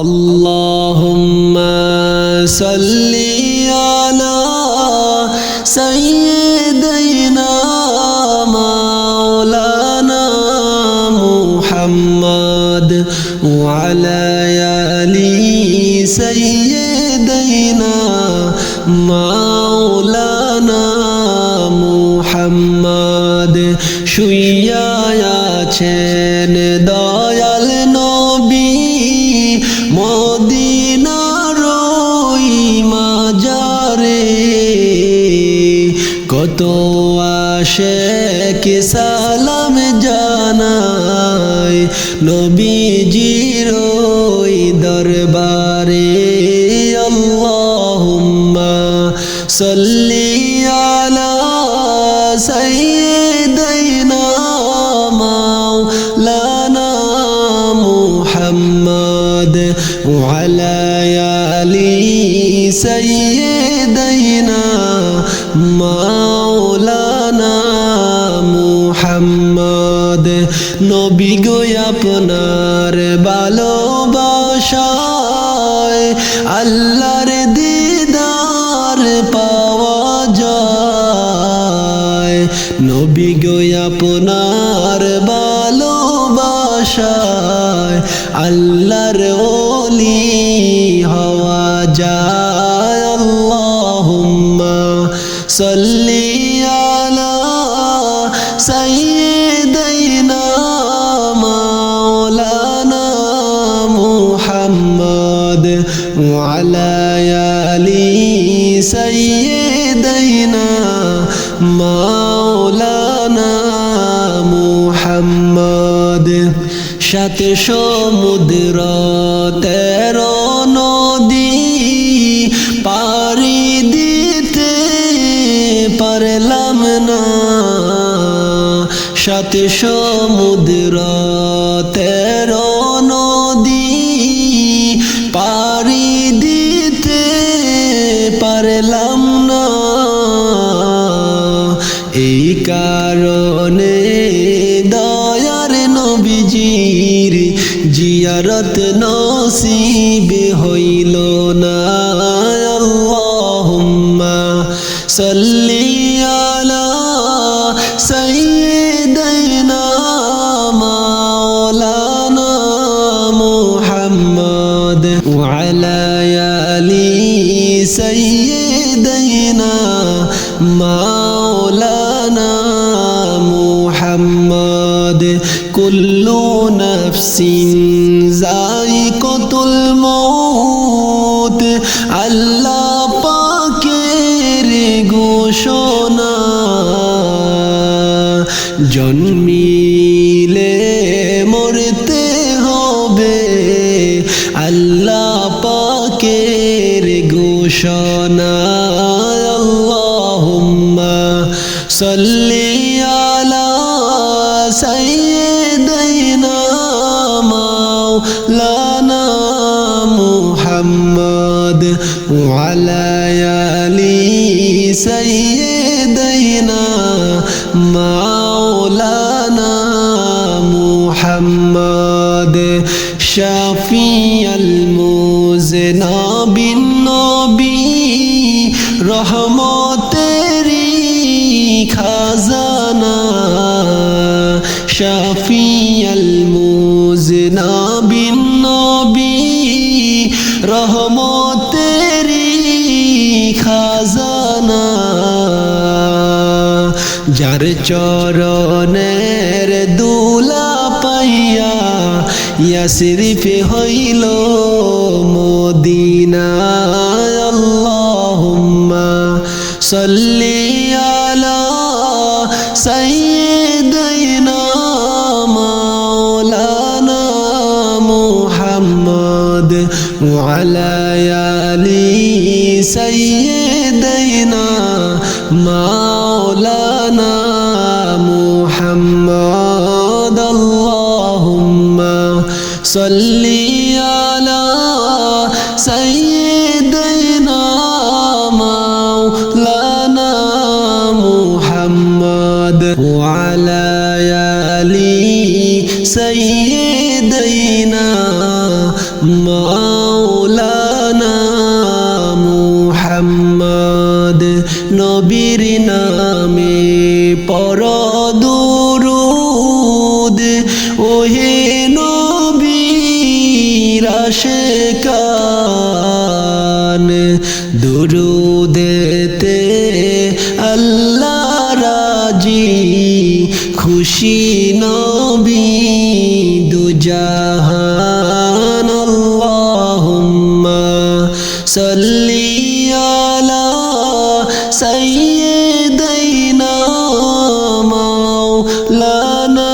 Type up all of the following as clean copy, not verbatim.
اللهم صل على سيدنا مولانا محمد وعلى آل سيدنا مولانا محمد শুইয়া আছেন দয়াল নবী মদিনার ওই মাজারে কত আশিক সালাম জানায় নবীজির ওই দরবারে আল্লাহুম্মা সাল্লি আলা সাইয়্যিদিনা মাওলানা মুহাম্মদ ওয়া আলা আলি সাইয়্যিদিনা মাওলানা মুহাম্মদ নবী গো আপনার ভালোবাসায় আল্লাহর দিদার পাওয়া যায় নবী গো আপনার ভালোবাসায় আল্লাহর ওলি হওয়া যায় আল্লাহুম্মা সাল্লি আলা সাইয়্যিদিনা মাওলানা মুহাম্মদ ওয়া আলা আলি সাইয়্যিদিনা মাওলানা মুহাম্মদ সাথে সমুদ্র 13 নদী পাড়ি দিতে পারলাম না সাথে সমুদ্র 13 নদী পাড়ি দিতে পারলাম না এই কারণে দয়ার নবীজির জিয়ারত নসিব হইল না আল্লাহুম্মা সাল্লি আলা সাইয়্যিদিনা মাওলানা মুহাম্মদ ওয়া আলা আলি সাইয়্যিদিনা মাওলানা মুহাম্মদ কুল্লু নাফসিন যায়িকাতুল মউত আল্লাহ পাকের ঘোষণা জন্মিলে মরতে হবে আল্লাহ পাকের ঘোষণা আল্লাহুম্মা সাল্লি আলা সাইয়্যিদিনা মাওলানা মুহাম্মদ ওয়া আলা আলি সাইয়্যিদিনা মাওলানা মুহাম্মদ শাফিয়াল মুযনিবিন নবী রহমতেরি খাজানা শাফিয়াল মুযনিবিন নবী রহমতেরি খাজানা যার চরণের দুলা পাইয়া ইয়াসরিফ হইল মদিনা আল্লাহুম্মা সাল্লি আলা সাইয়্যিদিনা মাওলানা মুহাম্মদ ওয়া আলা আলি সাইয়্যিদিনা মাওলানা মুহাম্মদ আল্লাহুম্মা সাল্লি আলা সাইয়্যিদিনা মাওলানা মুহাম্মদ ওয়া আলা আলি সাইয়্যিদিনা আশিকান দুরুদেতে আল্লাহ রাজি খুশি নবী দুজাহান আল্লাহুম্মা সাল্লি আলা সাইয়্যিদিনা মাওলানা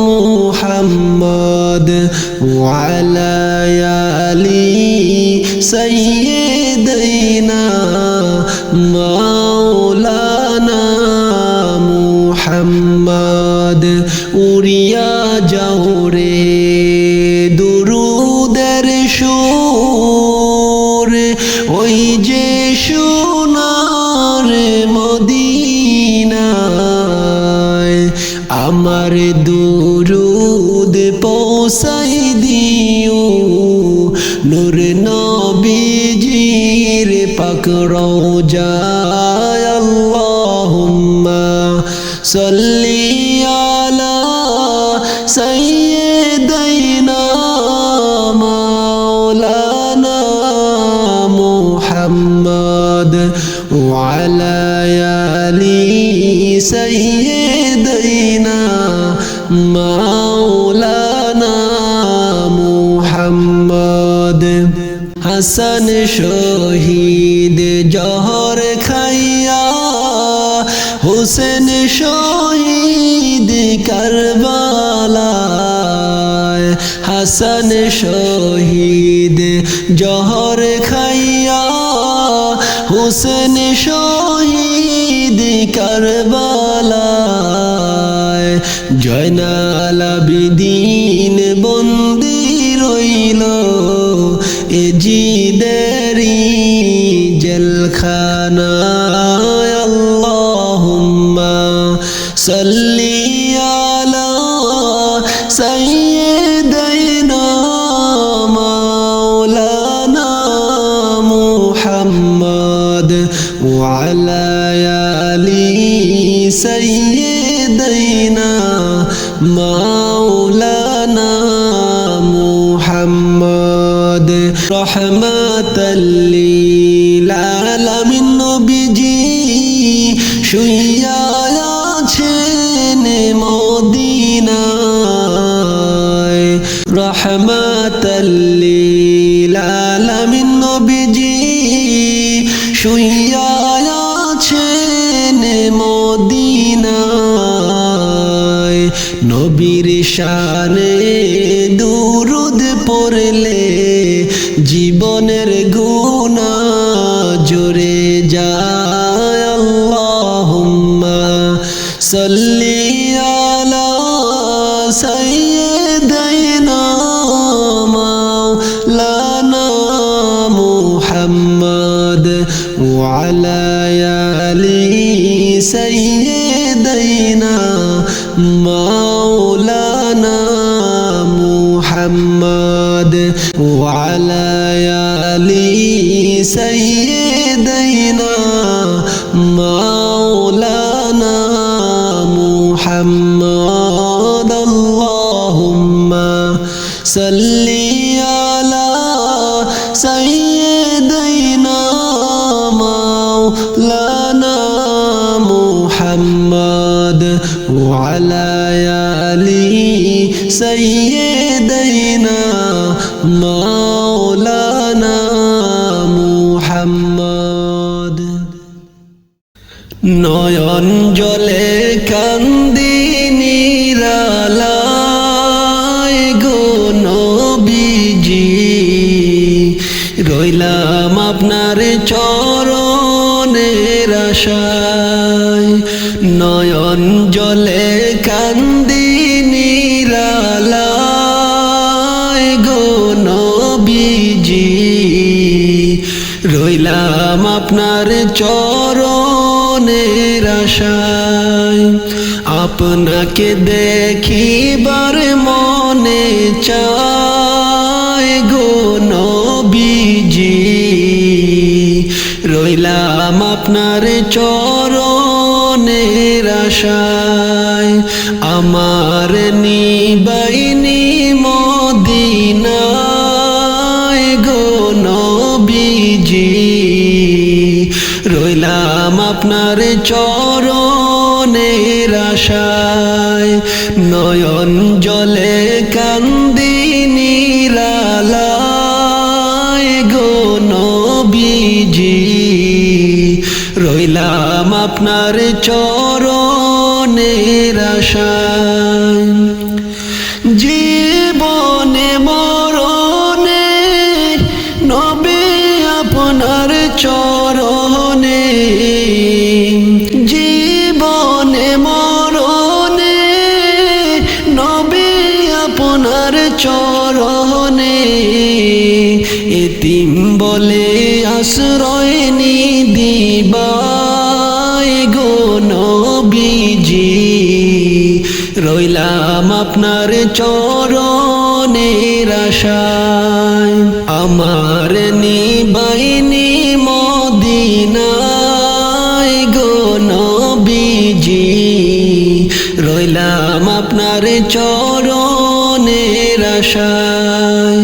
মুহাম্মদ ওয়া আলা আলি সাইয়্যিদিনা মাওলানা মুহাম্মদ উড়িয়া যাও রে দুরুদের সুর ওই যে সোনার মদিনায় আমার দুরুদ পৌঁছাই দিও নূর নবীজির পাক রওজায় আল্লাহুম্মা সাল্লি আলা সাইয়্যিদিনা মাওলানা মুহাম্মদ ওয়া আলা আলি সাইয়্যিদিনা মাওলানা মুহাম্মদ হাসান শহীদ জহর খাইয়া হুসেন শহীদ কারবালায় হাসান শহীদ জহর খাইয়া হুসেন শহীদ কারবালায় জয়নাল আবিদিন বন্দী রইল এ জিদেরি জেলখানায় আল্লাহুম্মা সাল্লি আলা সাইয়্যিদিনা মাওলানা মুহাম্মদ ওয়া আলা আলি সাইয়্যিদিনা মাওলানা মুহাম্মদ রহমাতাল লিল আলামিন নবীজি শুইয়া আছেন মদিনায় রহমাতাল লিল আলামিন নবীজি শুইয়া আছেন মদিনায় নবীর শানে দুরুদ পড়লে জীবনের গুনাহ জুড়ে যায় আল্লাহুম্মা সাল্লি আলা সাইয়্যিদিনা মাওলানা মুহাম্মদ ওয়া আলা আলি সাইয়্যিদিনা মাওলানা মুহাম্মদ ওয়া আলা আলি সাইয়্যিদিনা মাওলানা মুহাম্মদ আল্লাহুম্মা সাল্লি আলা সাইয়্যিদিনা মাওলানা মুহাম্মদ ওয়া আলা আলি সাইয়্যিদিনা মাওলানা মুহাম্মদ নয়ন জলে কান্দি নিরালায় গো নবীজি রইলাম আপনার চরণের আশায় নয়ন জলে কান্দি নিরালায় গো নবীজি রইলাম আপনার চরণের আশায় আপনাকে দেখিবার মনে চায় গো নবীজি রইলাম আপনার চরণের আশায় আমার নিবাইনি মদিনা রইলাম আপনার চরণের আশায় নয়ন জলে কান্দি নিরালায় গো নবীজি রইলাম আপনার চরণের আশায় জীবনে মরণে নবী আপনার চরণে জীবনে মরণে নবী আপনার চরণে এতিম বলে আশ্রয় নিদিবায় গো নবীজি রইলাম আপনার চরণের আশায় আমার নিবাইনি মদিনায় গো নবীজি রইলাম আপনার চরণের আশায়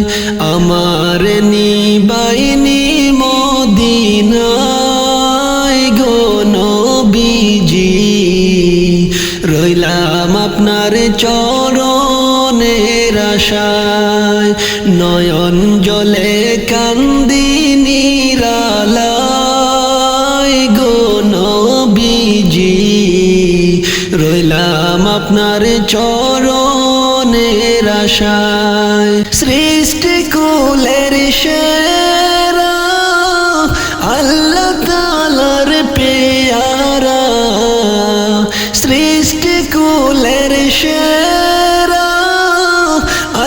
আমার নিবাইনি মদিনায় গো নবীজি রইলাম আপনার চরণের আশায় নয়ন জলে কান্দি নিরালায় গো নবীজি রইলাম আপনার চরণের আশায় সৃষ্টি কুলের সেরা আল্লাহ তাআলার পেয়ারা সৃষ্টি কুলের সেরা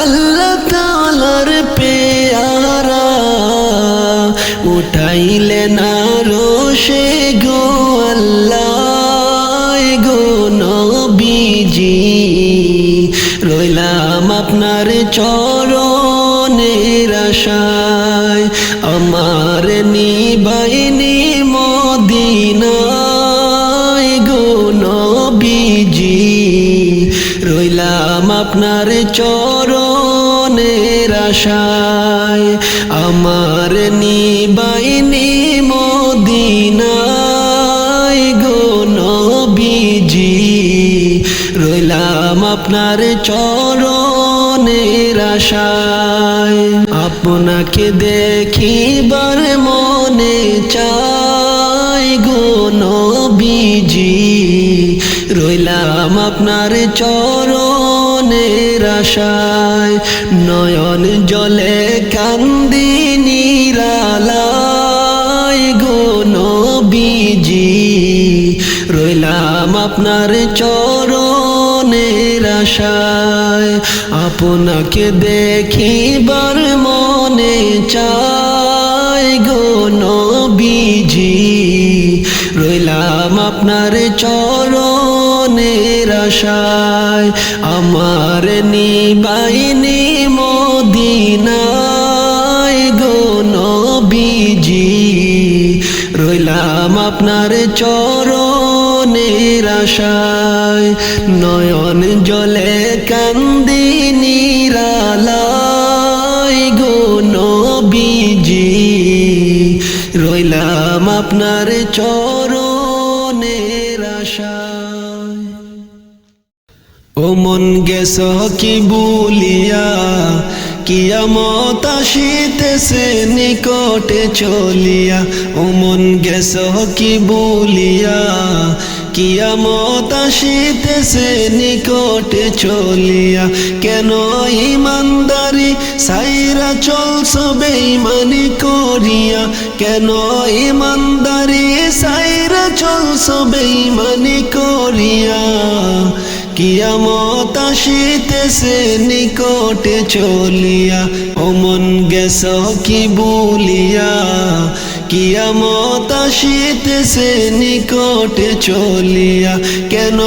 আল্লাহ তাআলার পেয়ারা উঠাইলেন আরশে গো আল্লাহ গো নবীজি রইলাম আপনার চরণের আশায় আমার নিবাইনি মদিনায় গো নবীজি রইলাম আপনার চরণের আশায় আমার নিবাইনি মদিনায় গো নবীজি রইলাম আপনার চরণের আশায় আপনাকে দেখিবার মনে চাই গো নবীজি রইলাম আপনার চরণের আশায় নয়ন জলে কান্দি নিরালায় গো নবীজি রইলাম আপনার চরণের আশায় আপনাকে দেখিবার মনে চাই গো নবীজি রইলাম আপনার চরণের আশায় আমার নিবাইনি মদিনায় গো নবীজি রইলাম আপনার চরণের আশায় নয়ন জলে কান্দি নিরালায় গো নবীজি রইলাম আপনার চরণের আশায় ও মন গেছ কি বলিয়া কিয়ামত আসিতেছে নিকটে চলিয়া ও মন গেছ কি বলিয়া কিয়ামত আসিতেছে নিকটে চলিয়া কেন ইমানদারি সাইরা চলছ বেঈমানি করিয়া কেন ইমানদারি সাইরা চলছ বেঈমানি করিয়া কিয়ামত আসিতেছে নিকটে চলিয়া ও মন গেছ কি বলিয়া কিয়ামত আসিতেছে নিকটে চলিয়া কেন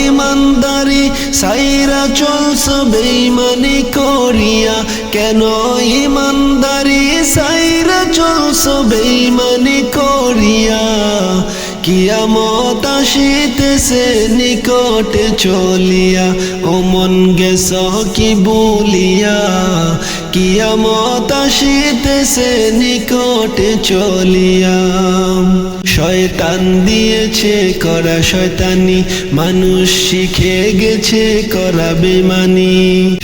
ইমানদারি সাইরা চলছ বেঈমানি করিয়া কেন ইমানদারি সাইরা চলছ বেঈমানি করিয়া কিয়ামত আসিতেছে নিকটে চলিয়া ও মন গেছ কি বলিয়া কিয়ামত আসিতেছে নিকটে চলিয়া শয়তান দিয়েছে করা শয়তানি, মানুষ শিখে গেছে করা বেমানি।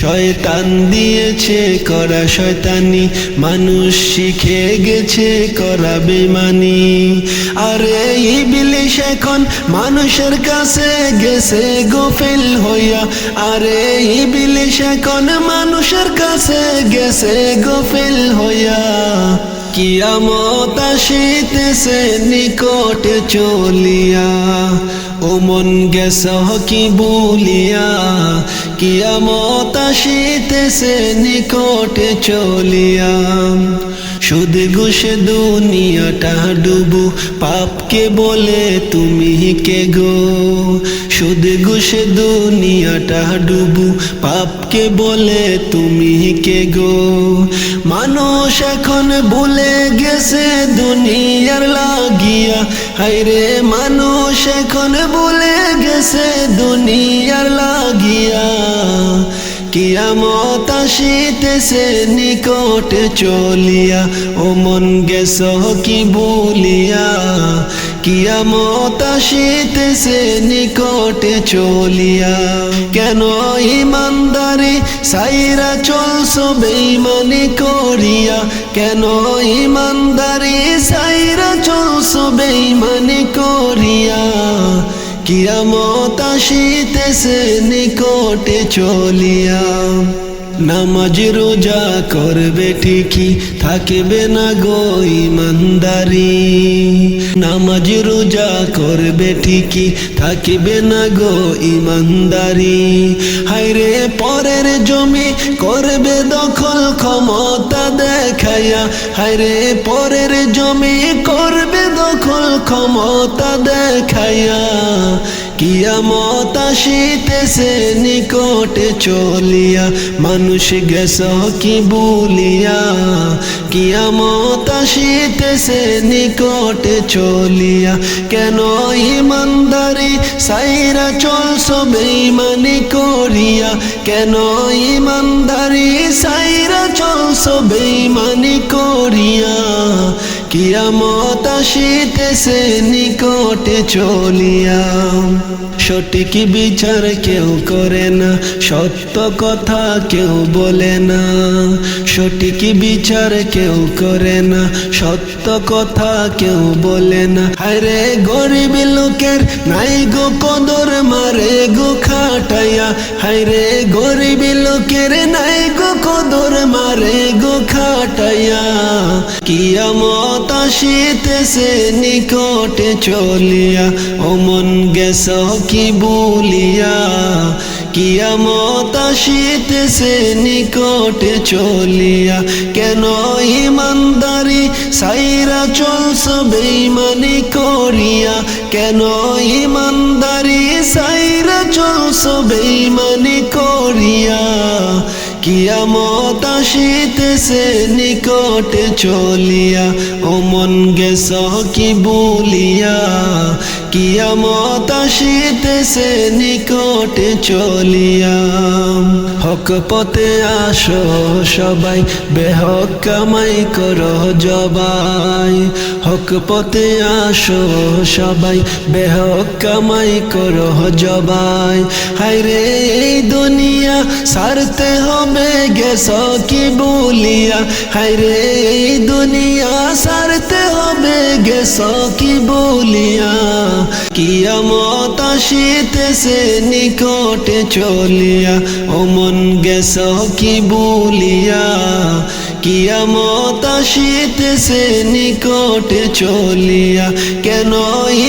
শয়তান দিয়েছে করা শয়তানি, মানুষ শিখে গেছে করা বেমানি। আরে ইবলিশ এখন মানুষের কাছে গেছে গফিল হইয়া, আরে ইবলিশ এখন মানুষের কাছে গেছে গফিল হইয়া। কিয়ামত আসিতেছে নিকটে চলিয়া, ও মন গেছ কি বলিয়া। কিয়ামত আসিতেছে নিকটে চলিয়া, সুদ ঘুষে দুনিয়াটা ডুবু, পাপকে বলে তুমি কে গো। সুদ ঘুষে দুনিয়াটা ডুবু, পাপকে বলে তুমি কে গো। মানুষ এখন ভুলে গেছে দুনিয়ার লাগিয়া, হায়রে মানুষ এখন ভুলে গেছে দুনিয়ার লাগিয়া। কিয়ামত আসিতেছে নিকটে চলিয়া, ও মন গেছ কি বলিয়া। কিয়ামত আসিতেছে নিকটে চলিয়া, কেন ইমানদারি সাইরা চলছো বেঈমানি করিয়া। কেন ইমানদারি সাইরা চলছো বেঈমানি করিয়া। কিয়ামত আসিতেছে নিকটে চলিয়া, নামাজ রোজা করবে ঠিকই, থাকবে না গো ইমানদারি। নামাজ রোজা করবে ঠিকই, থাকবে না গো ইমানদারি। হায়রে পরের জমি করবে দখল ক্ষমতা দেখাইয়া, হায়রে পরের জমি করবে দখল ক্ষমতা দেখাইয়া। কিয়ামত আসিতেছে নিকটে চলিয়া, মানুষ গেছ কি বলিয়া। কিয়ামত আসিতেছে নিকটে চলিয়া, কেন ইমানদারি সাইরা চলছো বেঈমানি করিয়া। কেন ইমানদারি সাইরা চলছো বেঈমানি করিয়া। কিয়ামত আসিতেছে নিকটে চলিয়া, সঠিক বিচার কেউ করে না, সত্য কথা কেউ বলে না। সঠিক বিচার কেউ করে না, সত্য কথা কেউ বলে না। হায়রে গরিব লোকের নাই গো কদর, মারে গো খাটাইয়া। হায়রে গরিব লোকের নাই গো কদর, মারে গো খাটাইয়া। কিয়ামত আসিতেছে নিকটে চলিয়া, ও মন গেছ কি বলিয়া। কিয়ামত আসিতেছে নিকটে চলিয়া, কেন ইমানদারি সাইরা চলছো বেঈমানি করিয়া। কেন ইমানদারি সাইরা চলছো বেঈমানি করিয়া। কিয়ামত আসিতেছে নিকটে চলিয়া, ও মন গেছ কি বলিয়া। কিয়ামত আসিতেছে নিকটে চলিয়া, হক পথে আসো সবাই, বেহক কামাই করো জবাই। হক পথে আসো সবাই, বেহক কামাই করো জবাই। হায়রে এই দুনিয়া ছাড়তে হবে গেছ কি বলিয়া। হায়রে এই দুনিয়া ছাড়তে হবে গেছ কি বলিয়া। কিয়ামত আসিতেছে নিকটে চলিয়া, ও মন গেছ কি বলিয়া। কিয়ামত আসিতেছে নিকটে চলিয়া, কেন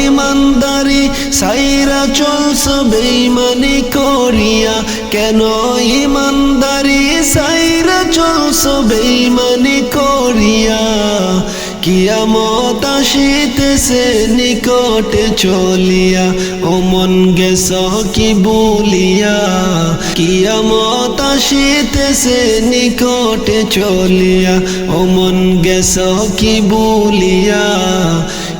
ইমানদারি সাইরা চলছো বেঈমানি করিয়া। কেন ইমানদারি সাইরা চলছো বেঈমানি করিয়া। কিয়ামত আসিতেছে নিকটে চলিয়া, ও মন গেছ কি বলিয়া। কিয়ামত আসিতেছে নিকটে চলিয়া, ও মন গেছ কি বলিয়া।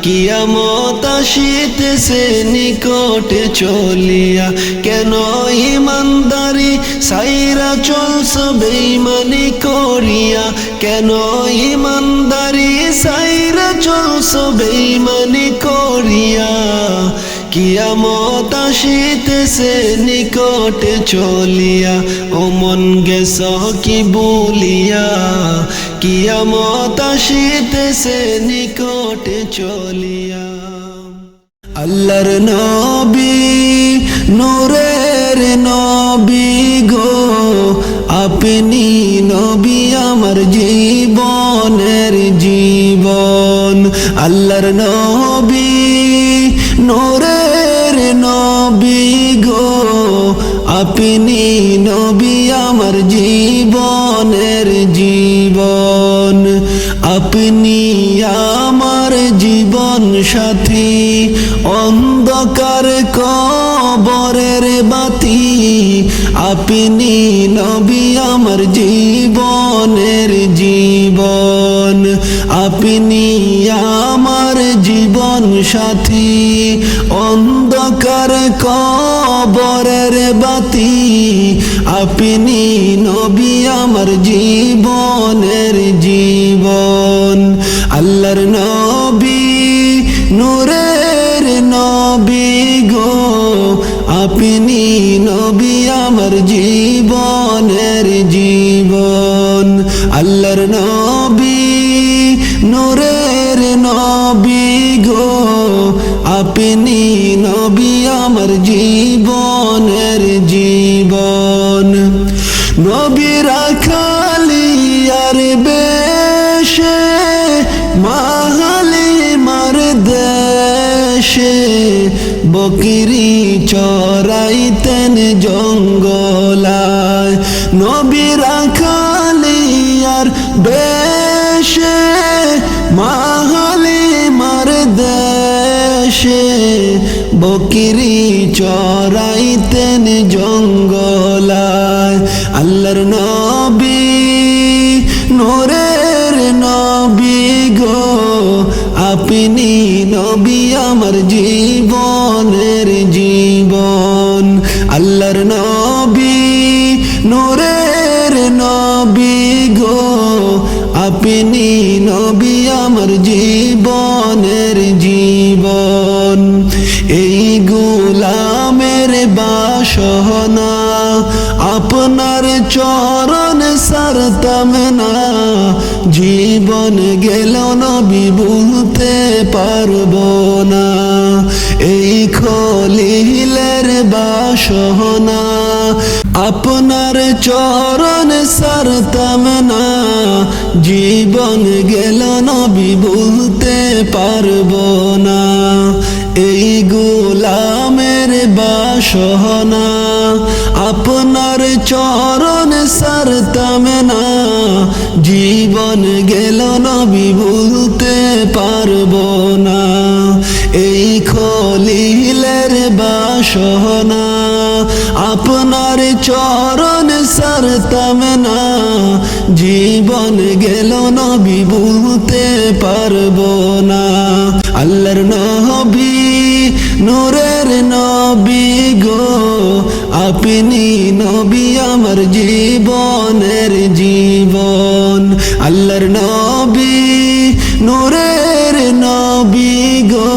কিয়ামত আসিতেছে নিকটে চলিয়া, কেন ইমানদারি সাইরা চলছো বেঈমানি করিয়া। কেন ইমানদারি সাইরা চল ইউসুফ বেঈমানি করিয়া, কিয়ামত আসিতেছে নিকটে চলিয়া, ও মন গেছ কি বলিয়া, কিয়ামত আসিতেছে নিকটে চলিয়া। আল্লাহর নবী নূরের নবী গো, আপনি নবী আমার জীবনের জীবন। আল্লাহর নবী নূরের নবী গো, আপনি নবী আমার জীবনের জীবন। আপনি আমার জীবন সাথী, অন্ধকার কবরের বাতি, আপনি নবী আমার জীবনের জীবন। আপনি আমার জীবন সাথী, অন্ধকার কবরের বাতি, আপনি নবী আমার জীবনের জীবন। আল্লাহর নবী নূরের নবী গো, আপনি নবী আমার জীবনের জীবন। আল্লাহর নবী নূরের নবী গো, আপনি নবী আমার জীবনের জীবন। নবীরা খালিয়ার বেশে, মাহালিমার দেশে, বকরি চরাইতেন জঙ্গলায়। নবীরা খালিয়ার বেশে, মাহালিমার দেশে, বকরি চরাইতেন জঙ্গলায়। আল্লাহর নবী নূরের নবী গো, আপনি নবী আমার জীবনের জীবন। আল্লাহর নবী নূরের নবী গো, আপনি নবী আমার জীবনের জীবন। এই গোলামের বাসনা, আপনার চরণ সারতাম না, জীবন গেল নবী ভুলতে পারবো না। এই খলিলের বাসনা, আপনার চরণ সারতাম না, জীবন গেল নবী ভুলতে পারবো না। এই গোলামের বাসনা, আপনার চরণ সারতাম না, জীবন গেল নবী ভুলতে পারবো না। এই খলিলের বাসনা, আপনার চরণ সারতাম না, জীবন গেল নবী ভুলতে পারবো না। আল্লাহর নবী নূরের নবী গো, আপনি নবী আমার জীবনের জীবন। আল্লাহর নবী নূরের নবী গো,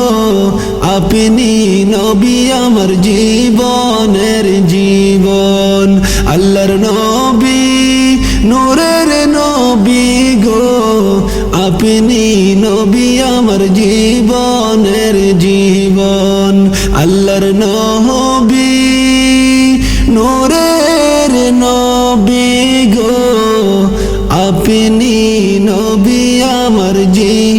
আপনি নবী আমার জীবনের জীবন। আল্লাহর নবী নূরের নবী গো, আপনি নবী আমার জীবনের জীবন। আল্লাহর নবী নূরের নবী গো, আপনি নবী আমার জীবন।